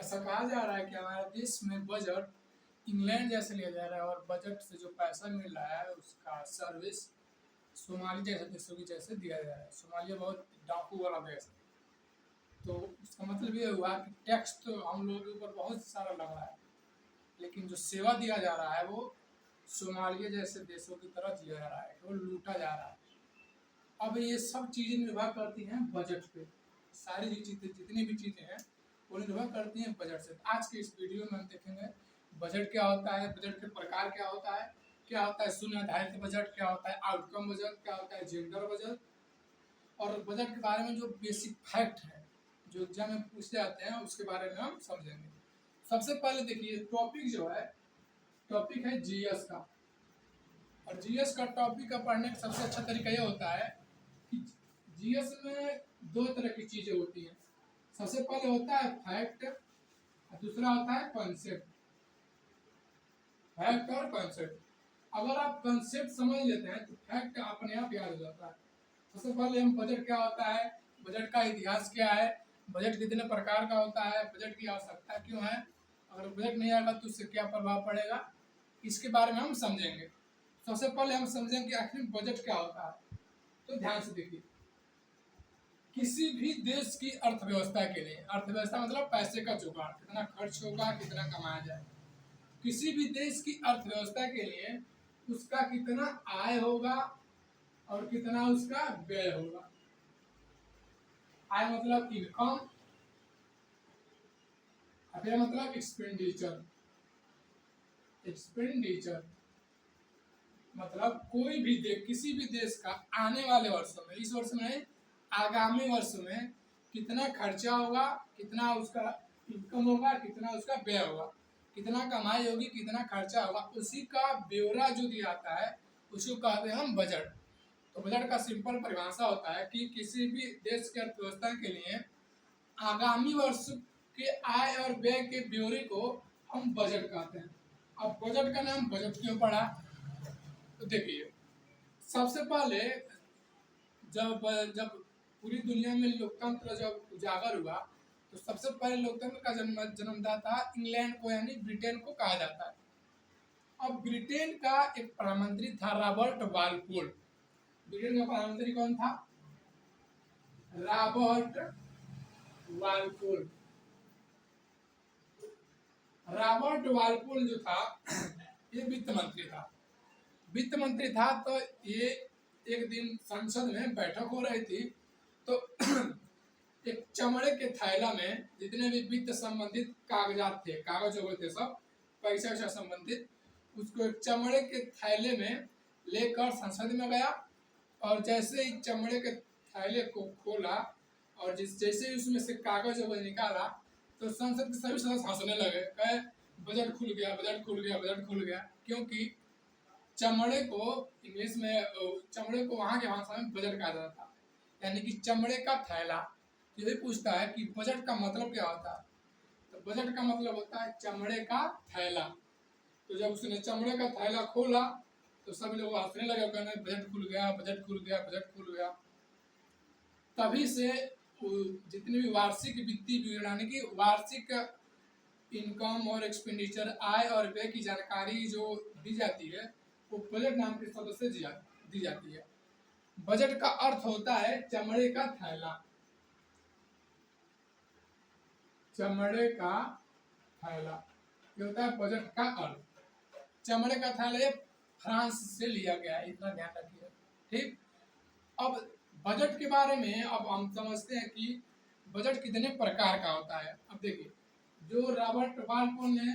ऐसा कहा जा रहा है कि हमारे देश में बजट इंग्लैंड जैसे लिया जा रहा है और बजट से जो पैसा मिल रहा है उसका सर्विस सोमाली जैसे देशों की जैसे दिया जा रहा है। सोमालिया बहुत डाकू वाला देश है, तो उसका मतलब ये हुआ कि टैक्स तो हम लोगों के ऊपर बहुत सारा लग रहा है, लेकिन जो सेवा दिया जा रहा है वो सोमालिया जैसे देशों की तरह दिया जा रहा है, वो लूटा जा रहा है। अब ये सब चीज़ें निर्भर करती हैं बजट पे। सारी चीज़ें जितनी भी चीज़ें हैं वो निर्भर करती हैं बजट से। आज के इस वीडियो में हम देखेंगे बजट क्या होता है, बजट के प्रकार क्या होता है शून्य आधारित बजट, क्या होता है आउटकम बजट, क्या होता है जेंडर बजट, और बजट के बारे में जो बेसिक फैक्ट है जो एग्जाम में पूछे जाते हैं उसके बारे में हम समझेंगे। सबसे पहले देखिए टॉपिक जो है, टॉपिक है जीएस का, और जीएस का टॉपिक का पढ़ने का सबसे अच्छा तरीका ये होता है कि जीएस में दो तरह की चीजें होती हैं। सबसे पहले होता है फैक्ट और दूसरा होता है कॉन्सेप्ट। फैक्ट और कॉन्सेप्ट, अगर आप कॉन्सेप्ट समझ लेते हैं तो फैक्ट अपने आप याद हो जाता है। सबसे पहले हम बजट क्या होता है, बजट का इतिहास क्या है, बजट कितने प्रकार का होता है, बजट की आवश्यकता क्यों है, अगर बजट नहीं आएगा तो उससे क्या प्रभाव पड़ेगा, इसके बारे में हम समझेंगे। सबसे पहले हम समझेंगे कि आखिर बजट क्या होता है। तो ध्यान से देखिए, किसी भी देश की अर्थव्यवस्था के लिए, अर्थव्यवस्था मतलब पैसे का जुगाड़, कितना खर्च होगा, कितना कमाया जाए, किसी भी देश की अर्थव्यवस्था के लिए उसका कितना आय होगा और कितना उसका व्यय होगा। आय मतलब इनकम, व्यय मतलब एक्सपेंडिचर। एक्सपेंडिचर मतलब कोई भी देश, किसी भी देश का आने वाले वर्षों में, इस वर्ष में आगामी वर्ष में कितना खर्चा होगा, कितना उसका इनकम होगा, कितना उसका व्यय होगा, कितना कमाई होगी, कितना खर्चा होगा, उसी का ब्यौरा जो दिया जाता है उसको कहते हैं हम बजट। तो बजट का सिंपल परिभाषा होता है कि किसी भी देश की अर्थव्यवस्था के लिए आगामी वर्ष के आय और व्यय के ब्यौरे को हम बजट कहते हैं। अब बजट का नाम बजट क्यों पड़ा, तो देखिए सबसे पहले जब जब पूरी दुनिया में लोकतंत्र जब उजागर हुआ तो सबसे पहले लोकतंत्र का जन्मदाता इंग्लैंड को यानी ब्रिटेन को कहा जाता है। अब ब्रिटेन का एक प्रधानमंत्री था रॉबर्ट वालपोल। ब्रिटेन का प्रधानमंत्री कौन था, रॉबर्ट वालपोल। रॉबर्ट वालपोल जो था ये वित्त मंत्री था। वित्त मंत्री था तो ये एक दिन संसद में बैठक हो रही थी तो एक चमड़े के थैला में जितने भी वित्त संबंधित कागजात थे, कागज हो गए थे सब पैसा वैसा संबंधित, उसको एक चमड़े के थैले में लेकर संसद में गया और जैसे ही चमड़े के थैले को खोला और जैसे ही उसमें से कागज वगैरह निकाला तो संसद के सभी सदस्य हंसने लगे, कहे बजट खुल गया, बजट खुल गया, बजट खुल गया। क्योंकि चमड़े को इंग्लिश में, चमड़े को वहाँ के भाषा में बजट कहा जाता था, यानी कि चमड़े का थैला। यही पूछता है कि बजट का मतलब क्या होता है, तो बजट का मतलब होता है चमड़े का थैला। तो जब उसने चमड़े का थैला खोला तो सब लोग हंसने लगे, कहने बजट खुल गया, बजट खुल गया, बजट खुल गया। तभी से जितनी भी वार्षिक वित्तीय विवरण यानी कि वार्षिक इनकम और एक्सपेंडिचर, आय और व्यय की जानकारी जो दी जाती है वो बजट नाम के शब्द से दी जाती है। बजट का अर्थ होता है चमड़े का थैला। चमड़े का थैला ये होता है बजट का अर्थ। चमड़े का थैला ये फ्रांस से लिया गया है, इतना ध्यान रखिए। ठीक, अब बजट के बारे में अब हम समझते हैं कि बजट कितने प्रकार का होता है। अब देखिए जो रॉबर्ट वालपोल ने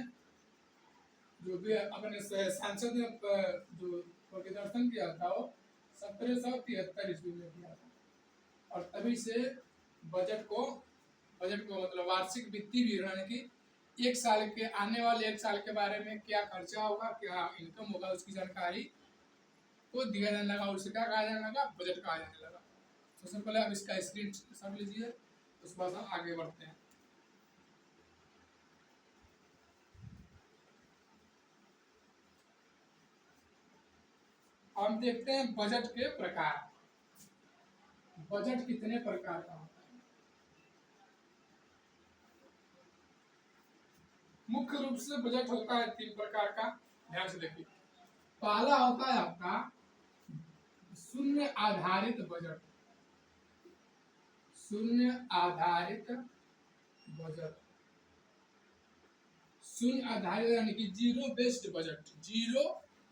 जो भी अपने सांसद में जो प्रदर्शन किया था वो 1773 ईस्वी में किया था, और तभी से बजट को मतलब वार्षिक वित्तीय विवरण की एक साल के आने वाले एक साल के बारे में क्या खर्चा होगा, क्या इनकम होगा, उसकी जानकारी को दिया जाने लगा, उसे क्या कहा जाने लगा, बजट कहा जाने लगा। सबसे पहले आप इसका स्क्रीन शॉट लीजिए, उसके बाद हम आगे बढ़ते हैं। हम देखते हैं बजट के प्रकार। बजट कितने प्रकार का होता है। मुख्य रूप से बजट होता है 3 प्रकार का, ध्यान से देखिए। पहला होता है आपका शून्य आधारित बजट। शून्य आधारित बजट, शून्य आधारित यानी कि zero based budget. Zero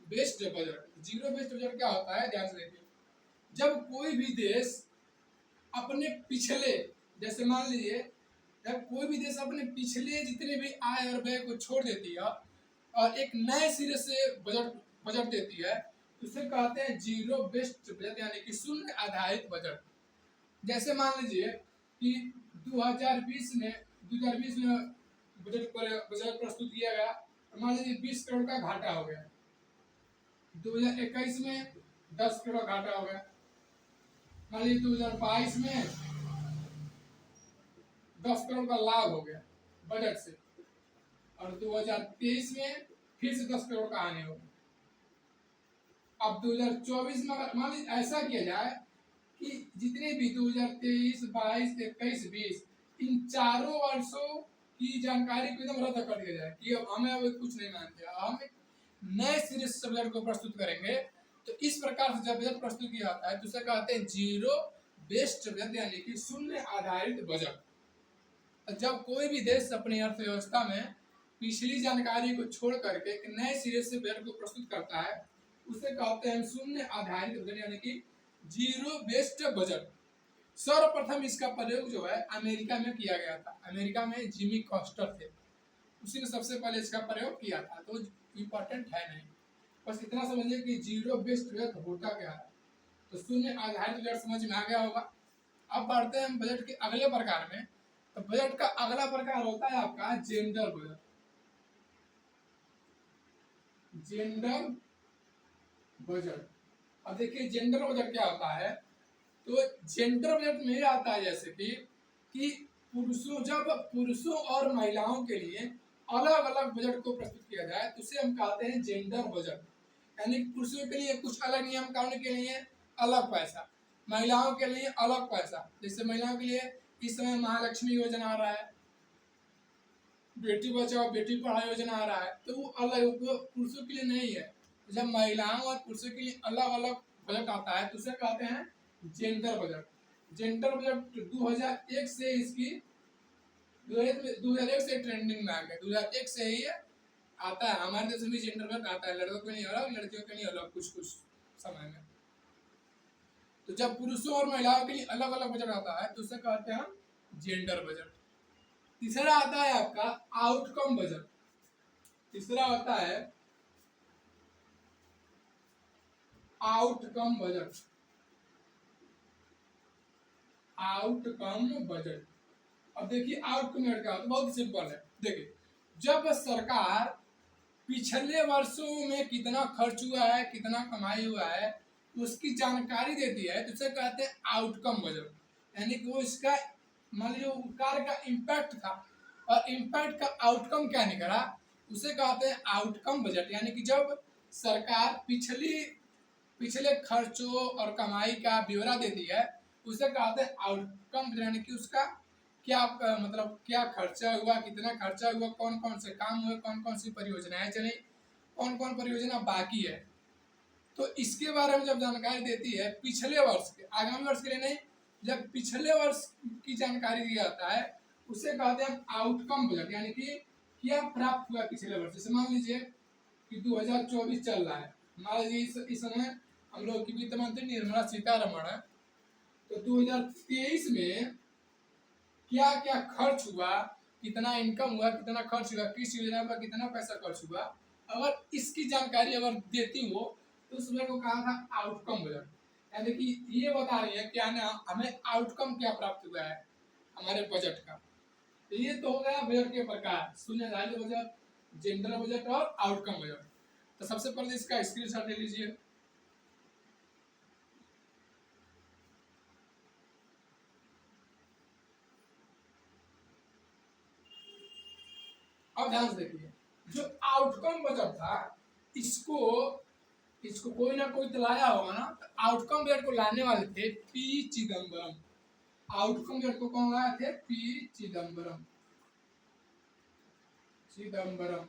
based budget, zero based budget क्या होता है, ध्यान से देखिए। जब कोई भी देश अपने पिछले, जैसे मान लीजिए जब कोई भी देश अपने पिछले जितने भी आय और व्यय को छोड़ देती है और एक नए सिरे से बजट देती है, उसे कहते हैं जीरो बेस्ड बजट यानी कि शून्य आधारित बजट। जैसे मान लीजिए कि 2020 में बजट प्रस्तुत किया गया, मान लीजिए 20 करोड़ का घाटा हो गया। 2021 में 10 करोड़ घाटा हो गया। मान लीजिए 2022 में 10 करोड़ का लाभ हो गया बजट से, और 2023 में फिर से 10 करोड़ का हानि हो गया। अब 2024 में मान लीजिए ऐसा किया जाए कि जितने भी 2023, 22, 21, 20 इन चारों वर्षों की जानकारी को एकदम रद्द कर दिया जाए कि अब हमें अब कुछ नहीं मानते, हम नए सिरे से बजट को प्रस्तुत करेंगे। तो इस प्रकार से जब बजट प्रस्तुत किया जाता है तो उसे कहते हैं जीरो बेस्ड बजट यानी कि शून्य आधारित बजट। जब कोई भी देश अपनी अर्थव्यवस्था में पिछली जानकारी को छोड़ करके एक नए सिरे से बजट को प्रस्तुत करता है, उसे कहते हैं शून्य आधारित बजट यानी कि जीरो बेस्ड बजट। सर्वप्रथम इसका प्रयोग जो है अमेरिका में किया गया था। अमेरिका में जिमी कॉस्टर थे, उसी ने सबसे पहले इसका प्रयोग किया था। तो इम्पोर्टेंट है नहीं, बस इतना समझिए कि जीरो बेस्ड बजट होता क्या है। तो शून्य आधारित बजट समझ में आ गया होगा। अब बढ़ते हैं बजट के अगले प्रकार में। तो बजट का अगला प्रकार होता है आपका जेंडर बजट। जेंडर बजट, अब देखिए जेंडर बजट क्या होता है। तो जेंडर बजट में आता है जैसे कि जब पुरुषों और महिलाओं के लिए अलग अलग बजट को प्रस्तुत किया जाए तो उसे हम कहते हैं जेंडर बजट। यानी पुरुषों के लिए कुछ अलग नियम कानून के लिए अलग पैसा, महिलाओं के लिए अलग पैसा। जैसे महिलाओं के लिए इस समय महालक्ष्मी योजना आ रहा है, बेटी बचाओ बेटी पढ़ाओ योजना आ रहा है, तो वो अलग, वो पुरुषों के लिए नहीं है। जब महिलाओं और पुरुषों के लिए अलग अलग बजट आता है तो उसे कहते हैं जेंडर बजट। जेंडर बजट 2001 से इसकी 2001 से ट्रेंडिंग में आ गया। 2001 से ही आता है हमारे देश में जेंडर बजट आता है। लड़कों के लिए अलग, लड़कियों के लिए अलग, कुछ कुछ समय में। तो जब पुरुषों और महिलाओं के लिए अलग अलग बजट आता है तो उसे कहते हैं जेंडर बजट। तीसरा आता है आपका आउटकम बजट। तीसरा आता है आउटकम बजट। आउटकम बजट, अब देखिए आउटकम बजट क्या होता है, बहुत सिंपल है। देखिए जब सरकार पिछले वर्षों में कितना खर्च हुआ है, कितना कमाई हुआ है, उसकी जानकारी देती है तो उसे कहते हैं आउटकम बजट। यानी कि वो इसका मान लीजिए कार्य का इम्पैक्ट था और इम्पैक्ट का आउटकम क्या निकला, उसे कहते हैं आउटकम बजट। यानी कि जब सरकार पिछले खर्चों और कमाई का ब्यौरा देती है उसे कहते हैं आउटकम बजट। यानी कि उसका क्या मतलब क्या खर्चा हुआ, कितना खर्चा हुआ, कौन कौन से काम हुए, कौन कौन सी परियोजनाएं चली, कौन कौन परियोजना बाकी है। तो इसके बारे में जब जानकारी देती है पिछले वर्ष के, आगामी वर्ष के लिए नहीं, जब पिछले वर्ष की जानकारी दिया जाता है उसे कहते हैं आउटकम बजट। यानी कि क्या प्राप्त हुआ पिछले वर्ष। जैसे मान लीजिए कि 2024 चल रहा है, मान लीजिए इस समय हम लोग की वित्त मंत्री निर्मला सीतारमण है, तो 2023 में क्या क्या खर्च हुआ, कितना इनकम हुआ, कितना खर्च हुआ, किस योजना पर कितना पैसा खर्च हुआ, अगर इसकी जानकारी अगर देती हो तो उस बजट को कहा था आउटकम बजट। यानी कि ये बता रही है क्या ना हमें आउटकम क्या प्राप्त हुआ है हमारे बजट का। तो ये तो हो गया बजट के प्रकार, शून्य आधारित बजट, जेंडर बजट और आउटकम बजट। तो सबसे पहले इसका स्क्रीनशॉट ले लीजिए। अब ध्यान से देखिए, जो आउटकम बजट था इसको इसको कोई ना कोई तो लाया होगा ना। तो आउटकम बजट को लाने वाले थे पी चिदम्बरम। आउटकम बजट को कौन लाए थे? पी चिदम्बरम। चिदम्बरम,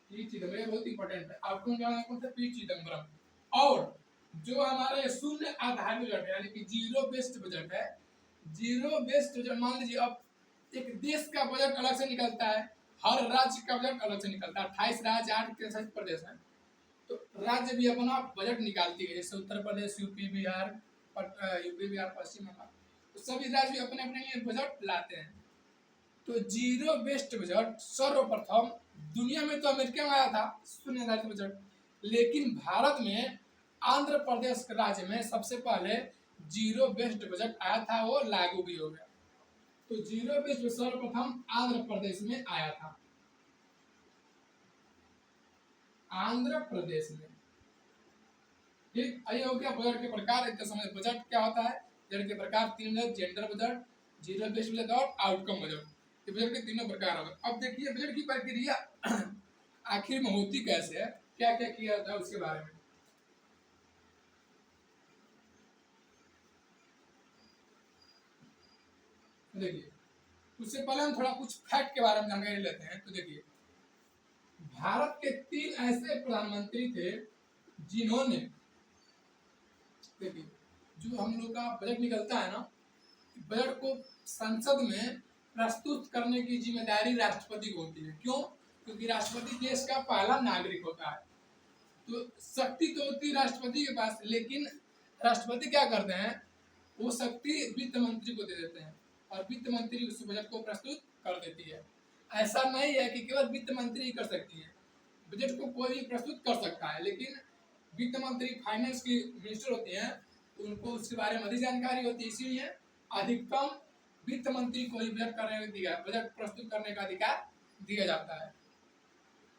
पी चिदम्बरम, ये बहुत इंपॉर्टेंट है। आपको क्या कौन सा पी चिदम्बरम। और जो हमारे शून्य आधार बजट है यानी कि जीरो बेस्ड बजट है, जीरो बेस्ड बजट मान लीजिए अब एक देश का बजट अलग से निकलता है, हर राज्य का बजट अलग से निकलता है। 28 राज्य 8 केंद्र प्रदेश है, तो राज्य भी अपना बजट निकालती है। जैसे उत्तर प्रदेश, यूपी बिहार, पश्चिम बंगाल, तो सभी राज्य अपने अपने लिए बजट लाते हैं। तो जीरो बेस्ड बजट सर्वप्रथम दुनिया में तो अमेरिका में आया था शून्य आधारित बजट, लेकिन भारत में आंध्र प्रदेश राज्य में सबसे पहले जीरो बेस्ड बजट आया था, वो लागू भी हो गया। तो जीरो बेस्ड सर्वप्रथम आंध्र प्रदेश में आया था, आंध्र प्रदेश में। ठीक, आइए हो गया बजट के प्रकार। इतने समय बजट क्या होता है, बजट के प्रकार तीन है, gender budget, zero based budget और आउटकम बजट। ये बजट के तीनों प्रकार हो गए। अब देखिए बजट की प्रक्रिया आखिर में होती कैसे है, क्या क्या किया जाता है उसके बारे में देखिए। उससे पहले हम थोड़ा कुछ फैक्ट के बारे में जानकारी लेते हैं। तो देखिए भारत के 3 ऐसे प्रधानमंत्री थे जिन्होंने, देखिए जो हम लोग का बजट निकलता है ना, बजट को संसद में प्रस्तुत करने की जिम्मेदारी राष्ट्रपति को होती है। क्यों? क्योंकि राष्ट्रपति देश का पहला नागरिक होता है। तो शक्ति तो होती है राष्ट्रपति के पास, लेकिन राष्ट्रपति क्या करते हैं, वो शक्ति वित्त मंत्री को दे देते हैं और वित्त मंत्री उस बजट को प्रस्तुत कर देती है। ऐसा नहीं है कि केवल वित्त मंत्री ही कर सकती है, बजट को कोई भी प्रस्तुत कर सकता है, लेकिन वित्त मंत्री फाइनेंस की मिनिस्टर होती हैं, उनको उसके बारे में अधिक जानकारी होती है, इसीलिए अधिकतम वित्त मंत्री को ही बजट प्रस्तुत करने का अधिकार दिया जाता है।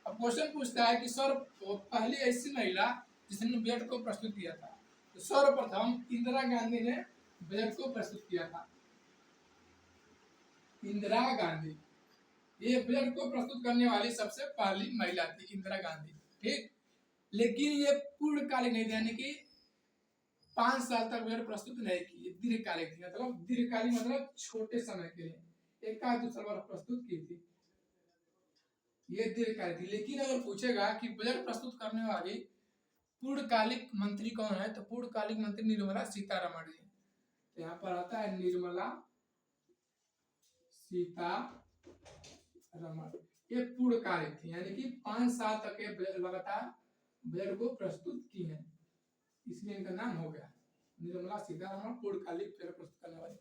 अब क्वेश्चन पूछता है कि सर पहली ऐसी महिला जिसने बजट को प्रस्तुत किया था, तो सर्वप्रथम इंदिरा गांधी ने बजट को प्रस्तुत किया था। इंदिरा गांधी ये बजट को प्रस्तुत करने वाली सबसे पहली महिला थी, इंदिरा गांधी। ठीक, लेकिन ये पूर्णकालिक नहीं थी, यानी कि 5 साल तक बजट प्रस्तुत नहीं की, दीर्घकालिक थी। मतलब दीर्घकालिक मतलब छोटे समय के लिए, एक का 2 साल प्रस्तुत की थी, ये दीर्घकालिक थी। लेकिन अगर पूछेगा कि बजट प्रस्तुत करने वाली पूर्णकालिक मंत्री कौन है, तो पूर्णकालिक मंत्री निर्मला सीतारमण जी। तो यहाँ पर आता है निर्मला सीतारमण, ये पूर्णकालिक थी, यानी कि 5 साल तक ये लगातार बजट को प्रस्तुत की है, इसलिए इनका नाम हो गया निर्मला सीतारमण, पूर्णकालिक बजट प्रस्तुत करने वाली।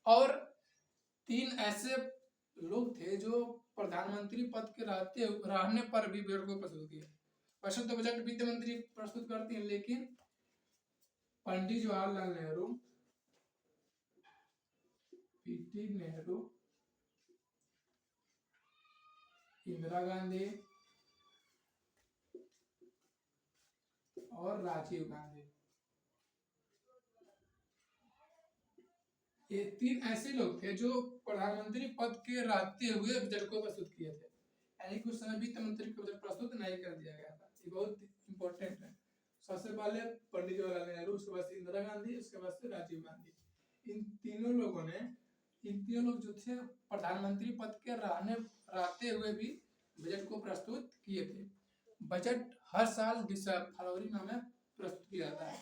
और 3 ऐसे लोग थे जो प्रधानमंत्री पद के रहने पर भी बजट को प्रस्तुत किया। वैसे तो बजट वित्त मंत्री प्रस्तुत करती हैं, लेकिन पंडित जवाहरलाल नेहरू, पीटी नेहरू, इंदिरा गांधी और राजीव गांधी, ये 3 ऐसे लोग थे जो प्रधानमंत्री पद के रहते हुए बजट को प्रस्तुत किए थे, यानी कि उस समय वित्त मंत्री को बजट प्रस्तुत नहीं कर दिया गया था। ये बहुत इंपॉर्टेंट है। सबसे पहले पंडित जवाहरलाल नेहरू, उसके बाद इंदिरा गांधी, उसके बाद से राजीव गांधी। इन तीनों लोग जो थे प्रधानमंत्री पद के रहते हुए भी बजट को प्रस्तुत किए थे। बजट हर साल फरवरी में प्रस्तुत किया जाता है,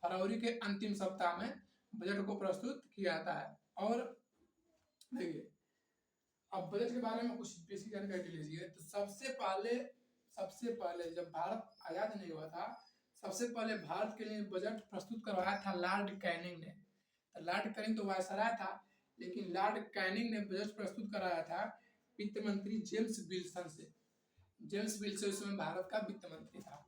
फरवरी के अंतिम सप्ताह में बजट को प्रस्तुत किया जाता है। और देखिए अब बजट के बारे में कुछ बेसिक जानकारी लीजिए। तो सबसे पहले जब भारत आजाद नहीं हुआ था, सबसे पहले भारत के लिए बजट प्रस्तुत करवाया था लॉर्ड कैनिंग ने। तो लॉर्ड कैनिंग तो वायसराय था, लेकिन लॉर्ड कैनिंग ने बजट प्रस्तुत कराया था वित्त मंत्री जेम्स विल्सन से। जेम्स विल्सन उस समय भारत का वित्त मंत्री था,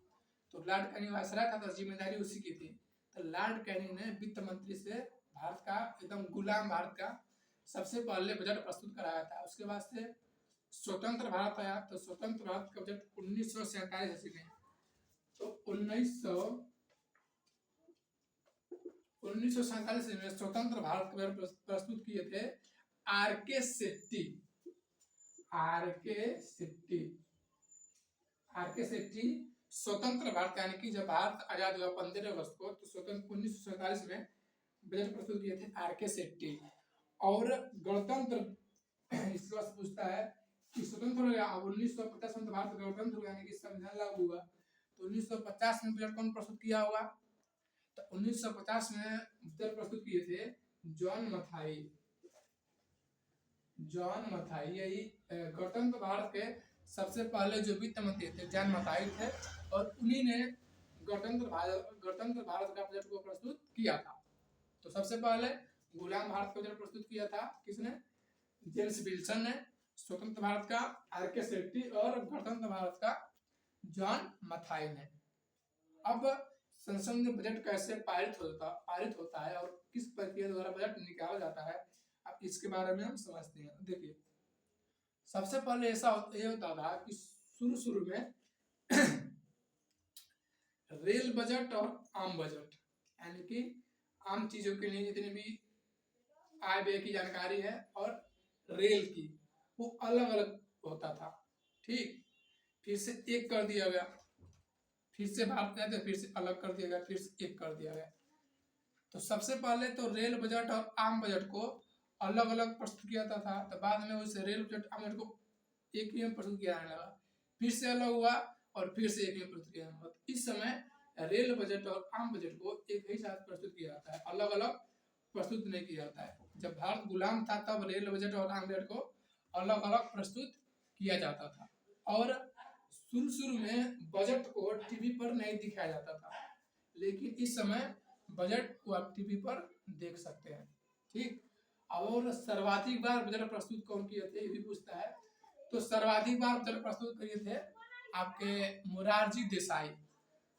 तो लॉर्ड कैनिंग वायसराय था, तो जिम्मेदारी उसी की थी। तो लॉर्ड कैनिंग ने वित्त मंत्री से भारत का एकदम गुलाम भारत का सबसे पहले बजट प्रस्तुत कराया था। उसके बाद से स्वतंत्र भारत आया, तो स्वतंत्र भारत का बजट 1947 ईस्वी में, तो 1947 में स्वतंत्र भारत का बजट प्रस्तुत किए थे आर.के. शेट्टी। स्वतंत्र भारत, यानी कि जब भारत आजाद हुआ 15 अगस्त को, तो स्वतंत्र 1947 में बजट प्रस्तुत किए थे आर.के. शेट्टी। और गणतंत्र इसके बाद पूछता है कि स्वतंत्र हो गया। अब 1950 में तो भारत गणतंत्र हुआ, यानी कि संविधान लागू हुआ। तो 1950 में बजट कौन प्रस्तुत किया होगा? तो 1950 में बजट प्रस्तुत किए थे जॉन मथाई। जॉन मथाई यही गणतंत्र भारत के सबसे पहले जो वित्त मंत्री थे जॉन मथाई थे, और उन्हीं ने गणतंत्र भारत का बजट को प्रस्तुत किया था। तो सबसे पहले गुलाम भारत का बजट प्रस्तुत किया था किसने? जेम्स विल्सन ने। स्वतंत्र भारत का आर.के. शेट्टी, और गणतंत्र भारत का जॉन मथाई ने। अब संसद में बजट कैसे पारित होता है और किस प्रक्रिया द्वारा बजट निकाला जाता है, अब इसके बारे में हम समझते हैं। देखिए, सबसे पहले ऐसा ये होता था कि शुरू में रेल बजट और आम बजट, यानी कि आम चीजों के लिए जितनी भी आय व्यय की जानकारी है और रेल की, वो अलग अलग होता था। ठीक, फिर से एक कर दिया गया, फिर से बात करते फिर से अलग कर दिया गया, फिर से एक कर दिया गया। तो सबसे पहले तो रेल बजट और आम बजट को अलग अलग प्रस्तुत किया जाता था। तो बाद में उसे रेल बजट आम बजट को एक ही में प्रस्तुत किया जाने लगा, फिर से अलग हुआ और फिर से एक ही में प्रस्तुत किया जाने लगा। इस समय रेल बजट और आम बजट को एक ही साथ प्रस्तुत किया जाता है, अलग अलग प्रस्तुत नहीं किया जाता है। जब भारत गुलाम था तब रेल बजट और आम बजट को अलग अलग प्रस्तुत किया जाता था, और शुरू में बजट को टीवी पर नहीं दिखाया जाता था, लेकिन इस समय बजट को आप टीवी पर देख सकते हैं। ठीक, और सर्वाधिक बार बजट प्रस्तुत कौन किए थे, ये भी पूछता है। तो सर्वाधिक बार बजट प्रस्तुत किए थे आपके मोरारजी देसाई।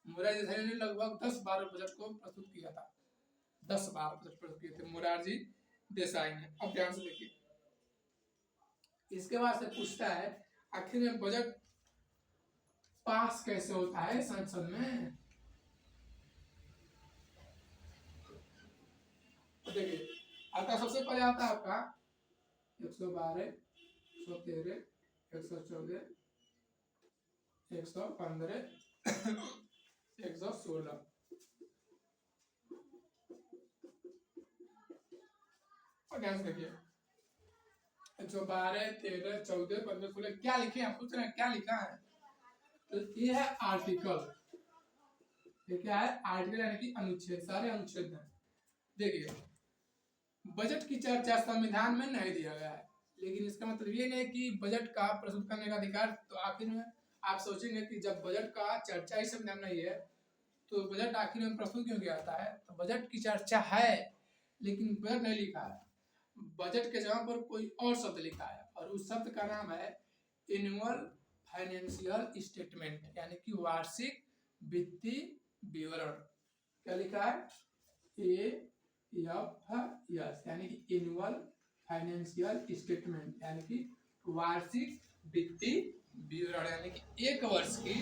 मोरारजी देसाई ने लगभग 10 बार बजट को प्रस्तुत किया था। 10 बार बजट प्रस्तुत किए थे मोरारजी देसाई ने। अब ध्यान से देखिए, इसके बाद से पूछता है आखिर में बजट पास कैसे होता है संसद में। तो देखिए, आता सबसे पहले आता है आपका 112, 113, 114, 115, 116। और ध्यान से देखिए, 112, 13, 14, 15, 16 क्या लिखे हैं? पूछ रहे हैं क्या लिखा है? तो ये है आर्टिकल। ये क्या है? आर्टिकल, यानी कि अनुच्छेद, सारे अनुच्छेद हैं। देखिए, बजट की चर्चा संविधान में नहीं दिया गया है, लेकिन इसका मतलब ये नहीं कि बजट का प्रस्तुत करने का अधिकार। तो आखिर में आप सोचेंगे कि जब बजट का चर्चा ही संविधान नहीं है तो बजट आखिर में प्रस्तुत क्यों किया जाता है? तो बजट की चर्चा है, लेकिन बजट नहीं लिखा है। बजट के जगह पर कोई और शब्द लिखा है, और उस शब्द का नाम है एनुअल फाइनेंशियल स्टेटमेंट, यानी कि वार्षिक वित्तीय विवरण। क्या लिखा है? AFS, यानी कि एनुअल फाइनेंशियल स्टेटमेंट, यानी कि वार्षिक वित्तीय विवरण, यानी कि एक वर्ष की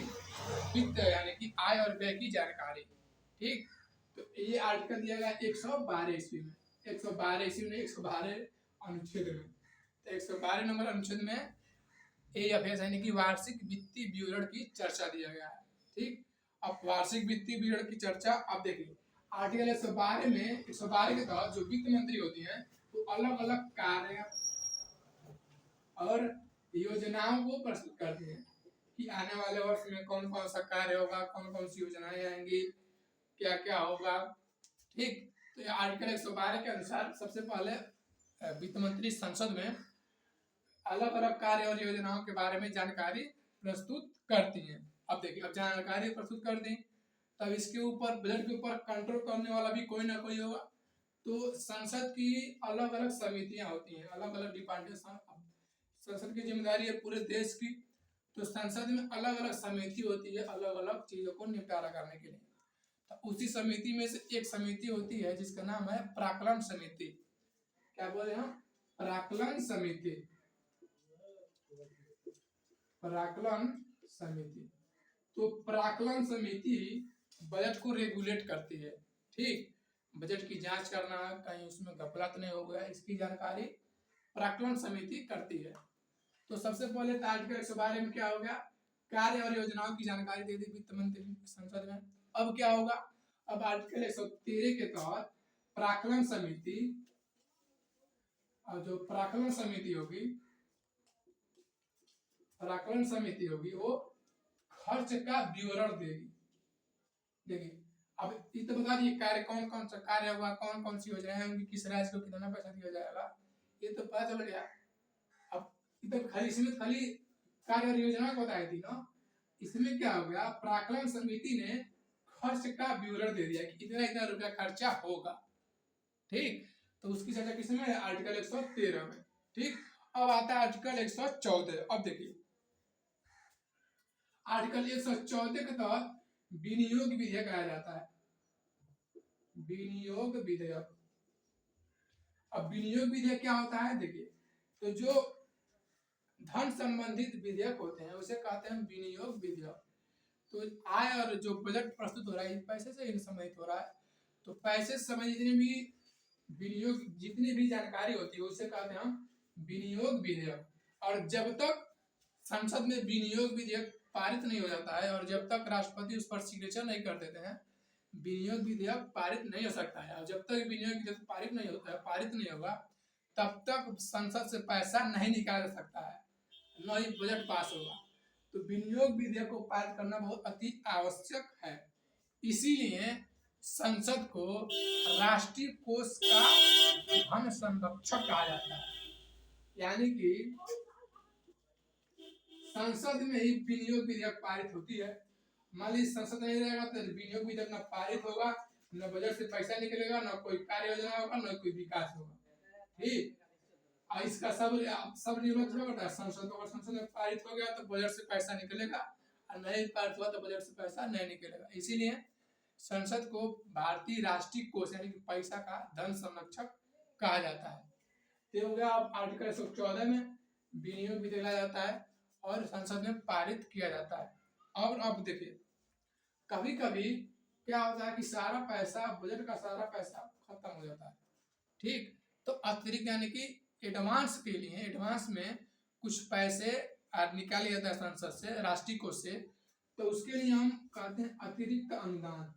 वित्त यानी कि आय और व्यय की जानकारी। ठीक, तो ये आर्टिकल दिया गया 112 ईस्वी में। 112 ईस्वी में, 112 अनुच्छेद में। तो 112 नंबर अनुच्छेद में AFS यानी कि वार्षिक वित्तीय विवरण की चर्चा दिया गया है। ठीक, अब वार्षिक वित्तीय विवरण की चर्चा आप देखिए, आर्टिकल 112 में 112 के तहत जो वित्त मंत्री होती हैं वो अलग अलग कार्य और योजनाओं को प्रस्तुत करते हैं कि आने वाले वर्ष में कौन कौन सा कार्य होगा, कौन कौन सी योजनाएं आएंगी, क्या क्या होगा। ठीक, तो आर्टिकल 112 के अनुसार सबसे पहले वित्त मंत्री संसद में अलग अलग कार्य और योजनाओं के बारे में जानकारी प्रस्तुत करती हैं। अब देखिए, अब जानकारी प्रस्तुत कर दी, तब इसके ऊपर बजट के ऊपर कंट्रोल करने वाला भी कोई ना कोई होगा। तो संसद की अलग अलग समितियां होती हैं, अलग अलग डिपार्टमेंट। संसद की जिम्मेदारी है पूरे देश की, तो संसद में अलग अलग समिति होती है अलग अलग चीजों को निपटारा करने के लिए। तो उसी समिति में से एक समिति होती है जिसका नाम है प्राक्कलन समिति। क्या बोले हम? प्राक्कलन समिति। प्राक्कलन समिति। तो प्राक्कलन समिति बजट को रेगुलेट करती है। ठीक, बजट की जांच करना, कहीं उसमें गफलत नहीं हो गया, इसकी जानकारी प्राक्कलन समिति करती है। तो सबसे पहले आर्टिकल 112 में क्या हो गया? कार्य और योजनाओं की जानकारी दे दी वित्त मंत्री संसद में। अब क्या होगा? अब आर्टिकल 113 के तहत प्राक्कलन समिति, और जो प्राक्कलन समिति होगी प्राक्कलन समिति होगी वो खर्च का विवरण देगी। देखिए अब ये तो बता दिए कार्य कौन कौन सा कार्य होगा, कौन कौन सी योजनाएं होंगी, किस राज्य को कितना पैसा दिया जाएगा, ये तो पता चल गया। अब इधर खाली इसमें खाली कार्य और योजना को बताई थी ना, इसमें क्या हो गया, प्राक्कलन समिति ने खर्च का विवरण दे दिया कि इतना इतना रुपया खर्चा होगा। ठीक, तो उसकी चर्चा किसमें है, आर्टिकल 113 में। ठीक, अब आता है आर्टिकल 114। अब देखिए आर्टिकल 114 के तहत विनियोग विधेयक आया जाता है, विनियोग विधेयक। अब विनियोग विधेयक क्या होता है, देखिए तो जो धन संबंधित विधेयक होते हैं उसे कहते हैं विनियोग विधेयक। तो आय और जो बजट प्रस्तुत हो रहा है पैसे से संबंधित हो रहा है, तो पैसे से संबंधित जितनी भी विनियोग जितनी भी जानकारी होती है उसे कहते हैं हम विनियोग विधेयक। और जब तक संसद में विनियोग विधेयक पारित नहीं हो जाता है और जब तक राष्ट्रपति उस पर सिग्नेचर नहीं कर देते हैं, विनियोग विधेयक पारित नहीं हो सकता है। और जब तक विनियोग विधेयक पारित नहीं होता है, पारित नहीं होगा, तब तक संसद से पैसा नहीं निकाला जा सकता है, न ही बजट पास होगा। तो विनियोग विधेयक को पारित करना बहुत अति आवश्यक है। इसीलिए संसद को राष्ट्रीय कोष का धन संरक्षक कहा जाता है। यानी कि संसद में ही विनियोग विधेयक पारित होती है। मान लीजिए संसद नहीं रहेगा तो विनियोग विधेयक न पारित होगा, न बजट से पैसा निकलेगा, न कोई कार्य योजना होगा, न कोई विकास होगा। ठीक, और इसका सब निर्भर करता है संसद। अगर संसद में पारित हो गया तो बजट से पैसा निकलेगा, और नहीं पारित हुआ तो बजट से पैसा नहीं निकलेगा। इसीलिए संसद को भारतीय राष्ट्रीय कोष यानी कि पैसा का धन संरक्षक कहा जाता है। तो हो गया अब आर्टिकल 114 में विनियोग विधेयक लाया जाता है और संसद में पारित किया जाता है। और अब देखिए कभी कभी क्या होता है कि सारा पैसा, बजट का सारा पैसा खत्म हो जाता है। ठीक, तो अतिरिक्त यानी कि एडवांस के लिए, एडवांस में कुछ पैसे निकाले जाता है संसद से, राष्ट्रीय कोष से, तो उसके लिए हम कहते हैं अतिरिक्त अनुदान।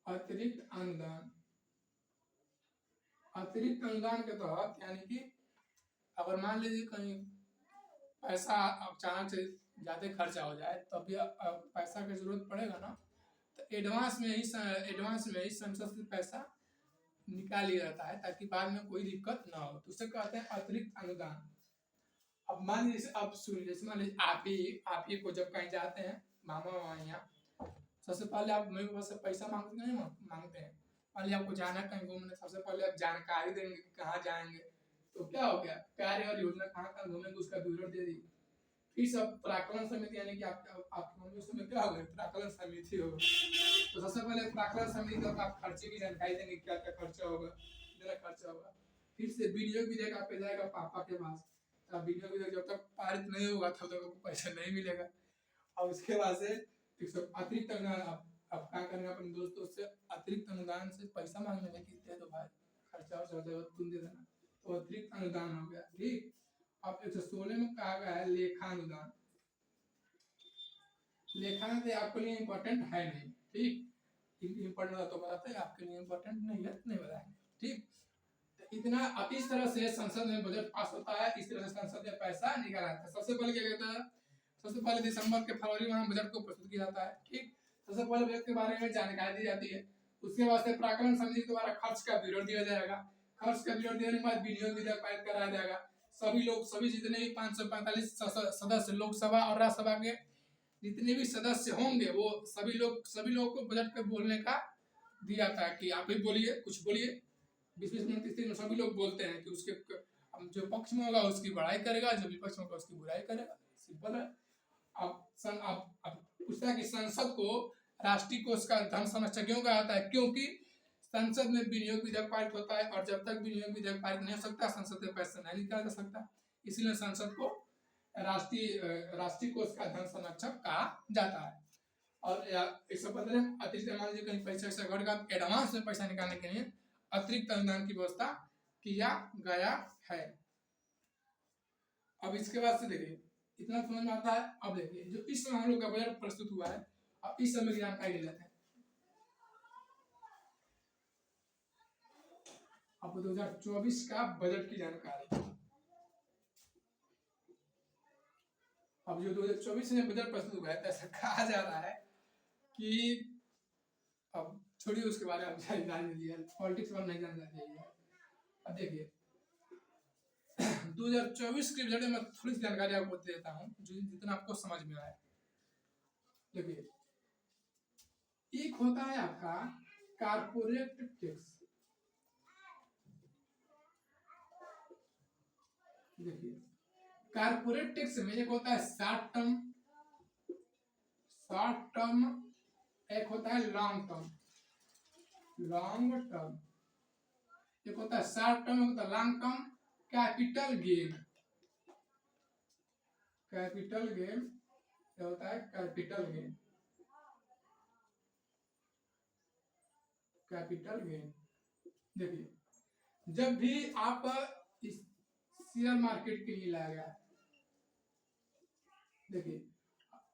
अतिरिक्त अनुदान, अतिरिक्त अनुदान के तहत यानी कि अगर मान लीजिए कहीं पैसा अचानक से ज्यादा खर्चा हो जाए तो अभी पैसा की जरूरत पड़ेगा ना, तो एडवांस में ही संसद से पैसा निकाल लिया जाता है ताकि बाद में कोई दिक्कत ना हो। तो उसे कहते हैं अतिरिक्त अनुदान। अब मान लीजिए, अब सुनिए, जैसे मान लीजिए आप ही को जब कहीं जाते हैं मामा यहाँ, सबसे पहले आप मेरे पास से पैसा मांगते नहीं मांगते हैं। मान लीजिए आपको जाना कहीं घूमने, सबसे पहले आप जानकारी देंगे कि कहाँ जाएंगे, तो क्या हो गया, कार्य और योजना कहाँ कहाँ घूमेंगे उसका विवरण दे दी। फिर सब प्राक्कलन समिति यानी कि आपके उसमें क्या हो गया, प्राक्कलन समिति होगा। तो सबसे पहले प्राक्कलन समिति तक आप खर्चे की जानकारी देंगे, क्या क्या खर्चा होगा, कितना खर्चा होगा। फिर से विनियोग विधेयक आपके जाएगा पापा के पास, तो विनियोग विधेयक जब तक पारित नहीं होगा तब तक आपको पैसा नहीं मिलेगा। और उसके बाद से अतिरिक्त अनुदान आप क्या करेंगे, अपने दोस्तों से अतिरिक्त अनुदान से पैसा मांगने में कि दे दो भाई, खर्चा हो जाएगा तुम दे देना, तो अतिरिक्त अनुदान हो गया। ठीक, अब 116 में कहा गया है लेखा अनुदान। लेखा अनुदान आपके लिए इम्पोर्टेंट है नहीं। ठीक, इम्पोर्टेंट तो बताते हैं, आपके लिए इम्पोर्टेंट नहीं है, नहीं बताएंगे। ठीक, तो इतना, अब इस तरह से संसद में बजट पास होता है, इस तरह से संसद में पैसा निकाला जाता है। सबसे पहले क्या कहता है, सबसे पहले दिसंबर के फरवरी में बजट को प्रस्तुत किया जाता है। ठीक, सबसे पहले बजट के बारे में जानकारी दी जाती है। उसके बाद से प्राक्कलन समिति के द्वारा खर्च का विवरण दिया जाएगा। खर्च का विवरण देने के बाद विनियोग विधेयक पारित कराया जाएगा। सभी जितने भी 545 सदस्य लोकसभा और राज्यसभा के जितने भी सदस्य होंगे वो सभी लोग को बजट पे बोलने का दिया था कि आप भी बोलिए, कुछ बोलिए, 20-20 मिनट 30 मिनट सभी लोग बोलते हैं कि उसके जो पक्ष में होगा उसकी बड़ाई करेगा, जो विपक्ष में होगा उसकी बुराई करेगा। सिंपल है। अब पूछता है कि संसद को राष्ट्रीय कोष का धन संरक्षक क्यों कहा जाता है, क्योंकि संसद में विनियोग विधेयक पारित होता है और जब तक विनियोग विधेयक पारित नहीं हो सकता संसद से पैसा नहीं निकाला जा सकता। इसलिए संसद को राष्ट्रीय कोष का धन संरक्षक कहा जाता है। और 115 अतिरिक्त मान लीजिए कहीं पैसा ऐसा घट गया, एडवांस में पैसा निकालने के लिए अतिरिक्त अनुदान की व्यवस्था किया गया है। अब इसके बाद से देखिए इतना समझ में आता है। अब देखिए जो इस समय हम लोग का बजट प्रस्तुत हुआ है, अब इस समय की जानकारी ले लेते हैं। अब 2024 का बजट की जानकारी, अब जो 2024 में बजट प्रस्तुत हुआ है, तो ऐसा कहा जा रहा है कि अब छोड़िए उसके बारे में, जानने दीजिए, पॉलिटिक्स पर नहीं जानना चाहिए। अब देखिए 2024 के बजट में मैं थोड़ी सी जानकारी आपको देता हूँ, जो जितना आपको समझ में आए। देखिए, एक होता है आपका कारपोरेट टैक्स। देखिए, कारपोरेट टैक्स में एक होता है शॉर्ट टर्म, एक होता है लॉन्ग टर्म, एक होता है शॉर्ट टर्म, एक होता है लॉन्ग टर्म। कैपिटल गेन क्या होता है? Capital gain. देखिए, जब भी आप इस शेयर मार्केट के लिए लाया गया, देखिए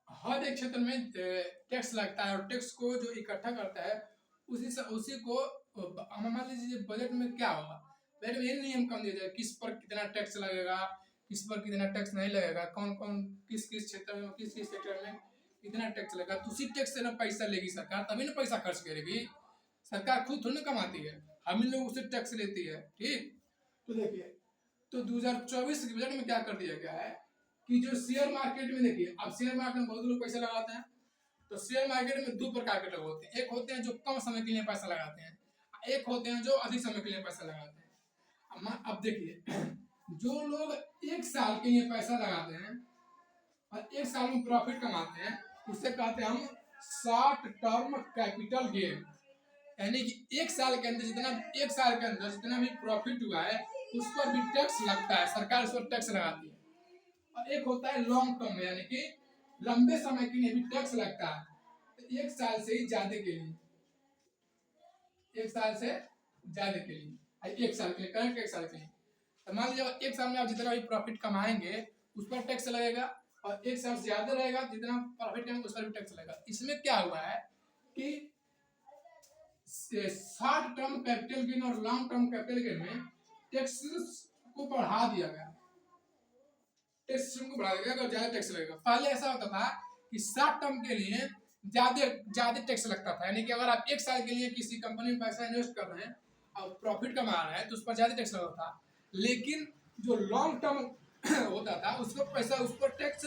हर एक क्षेत्र में टैक्स लगता है, और टैक्स को जो इकट्ठा करता है उसी को मान लीजिए बजट में क्या होगा, बजट में ये नियम कम दिया जाए किस पर कितना टैक्स लगेगा, किस पर कितना टैक्स नहीं लगेगा, कौन कौन किस क्षेत्र में, किस सेक्टर में कितना टैक्स लगेगा। तो उसी टैक्स से ना पैसा लेगी सरकार, तभी ना पैसा खर्च करेगी। सरकार खुद थोड़ी ना कमाती है, हम ही लोग उससे टैक्स लेती है। ठीक, तो देखिए, तो 2024 के बजट में क्या कर दिया गया है कि जो शेयर मार्केट में, देखिए अब शेयर मार्केट में बहुत लोग पैसा लगाते हैं, तो शेयर मार्केट में दो प्रकार के लोग होते हैं। एक होते हैं जो कम समय के लिए पैसा लगाते हैं, एक होते हैं जो अधिक समय के लिए पैसा लगाते हैं। अब देखिए, जो लोग एक साल के लिए पैसा लगाते हैं और एक साल में प्रॉफिट कमाते हैं, उससे कहते हैं हम शॉर्ट टर्म कैपिटल गेन। यानी कि एक साल के अंदर जितना भी प्रॉफिट हुआ है उस पर भी टैक्स लगता है, सरकार उस पर टैक्स लगाती है। और एक होता है लॉन्ग टर्म, यानी कि लंबे समय के लिए भी टैक्स लगता है, तो एक साल से ही ज्यादा के लिए, एक साल से ज्यादा के लिए, एक साल के लिए, करंट एक साल के लिए। तो मान लीजिए एक साल में आप जितना भी प्रॉफिट कमाएंगे उस पर टैक्स लगेगा, और एक साल से ज्यादा रहेगा जितना प्रॉफिट करेंगे उस पर भी टैक्स लगेगा। इसमें क्या हुआ है कि शॉर्ट टर्म कैपिटल गेन और लॉन्ग टर्म कैपिटल गेन में टैक्स को बढ़ा दिया गया, टैक्स को बढ़ा दिया गया और ज्यादा टैक्स लगेगा। पहले ऐसा होता था कि शॉर्ट टर्म के लिए ज्यादा टैक्स लगता था, यानी कि अगर आप एक साल के लिए किसी कंपनी में पैसा इन्वेस्ट कर रहे हैं और प्रॉफिट कमा रहे हैं तो उस पर ज्यादा टैक्स लगता था। लेकिन जो लॉन्ग टर्म होता था उस पर टैक्स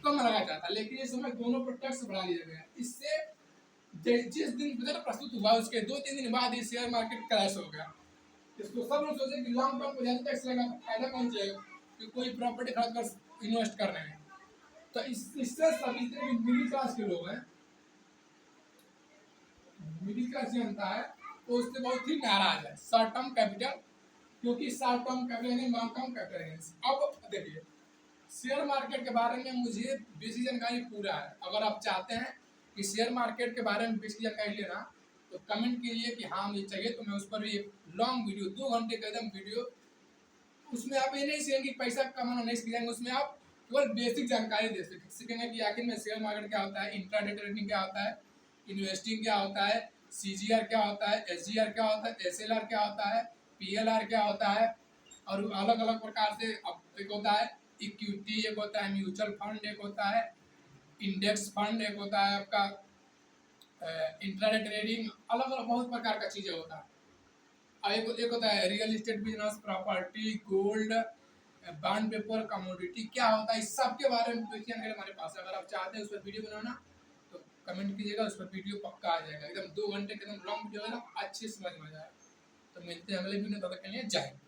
कम लगाया जाता, लेकिन इस समय दोनों पर टैक्स बढ़ा दिया गया। इससे जिस दिन बजट प्रस्तुत हुआ उसके 2-3 दिन बाद ही शेयर मार्केट क्रैश हो गया। इसको सब लोग सोचे कि लॉन्ग टर्म को ज्यादा टैक्स लगा, फायदा कौन जाएगा कि कोई प्रॉपर्टी खरीद कर इन्वेस्ट कर रहे हैं। तो इससे सभी जितने भी मिडिल क्लास के लोग हैं, मिडिल क्लास जनता है, तो उससे बहुत ही नाराज है शॉर्ट टर्म कैपिटल, क्योंकि शॉर्ट टर्म कैपिटल नहीं, लॉन्ग टर्म कैपिटल। अब देखिए, शेयर मार्केट के बारे में मुझे बेसिक जानकारी पूरा है। अगर आप चाहते हैं कि शेयर मार्केट के बारे में बेसिक जानकारी लेना, तो कमेंट कीजिए कि हाँ मुझे चाहिए, तो मैं उस पर भी एक लॉन्ग वीडियो 2 घंटे का एकदम वीडियो, उसमें आप ये नहीं सीखेंगे कि पैसा कमाना नहीं सीखेंगे, उसमें आप केवल बेसिक जानकारी दे सीखेंगे कि आखिर में शेयर मार्केट क्या होता है, इंट्राडे ट्रेडिंग क्या होता है, इन्वेस्टिंग क्या होता है, सीजीआर क्या होता है, एसजीआर क्या होता है, एसएलआर क्या होता है, पीएलआर क्या होता है, और अलग अलग प्रकार से एक होता है इक्विटी, एक होता है म्यूचुअल फंड, एक होता है इंडेक्स फंड, एक होता है आपका इंट्राडे ट्रेडिंग, अलग अलग बहुत प्रकार का चीजें होता है। एक होता है real estate business, property, gold, bond paper, commodity क्या होता है, इस सब के बारे में जानकारी हमारे पास है। अगर आप चाहते हैं उस पर वीडियो बनाना तो कमेंट कीजिएगा, उस पर वीडियो पक्का आ जाएगा, एकदम 2 घंटे के एकदम लॉन्ग वीडियो है ना, अच्छे समझ में आ जाएगा। तो मिलते हैं अगले वीडियो में, तब तक के लिए जय हिंद।